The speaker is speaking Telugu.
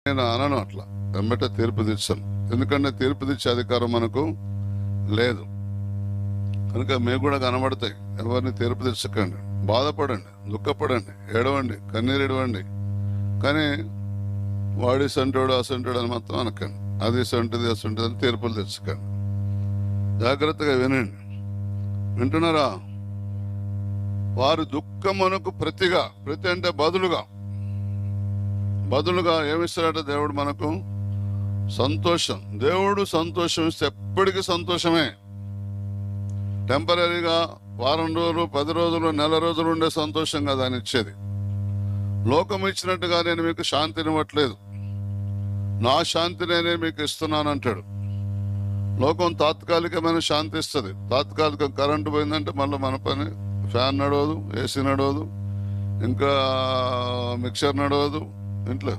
నేను అనను అట్లా వెంబటే తీర్పు తీర్చాను. ఎందుకంటే తీర్పు తీర్చే అధికారం మనకు లేదు కనుక మీకు కూడా కనబడతాయి. ఎవరిని తీర్పు తీర్చకండి, బాధపడండి, దుఃఖపడండి, ఏడవండి, కన్నీరు ఏడవండి. కానీ వాడి సంటోడు అసంటోడు అని మొత్తం అనకండి. అది సంటది అసంటది అని తీర్పులు తెచ్చుకోండి. జాగ్రత్తగా వినండి. వింటున్నారా? వారి దుఃఖమునకు ప్రతిగా, ప్రతి అంటే బదులుగా ఏమిస్తాడట దేవుడు మనకు? సంతోషం. దేవుడు సంతోషం ఇస్తే ఎప్పటికీ సంతోషమే. టెంపరీగా వారం రోజులు, 10 రోజులు, నెల రోజులు ఉండే సంతోషం కదా ఆయన ఇచ్చేది. లోకం ఇచ్చినట్టుగా నేను మీకు శాంతిని ఇవ్వట్లేదు, నా శాంతి నేనే మీకు ఇస్తున్నాను అంటాడు. లోకం తాత్కాలికమైన శాంతి ఇస్తుంది. తాత్కాలిక కరెంటు పోయిందంటే మళ్ళీ మన పని, ఫ్యాన్ నడవదు, ఏసీ నడవదు, ఇంకా మిక్సర్ నడవదు ఇంట్లో.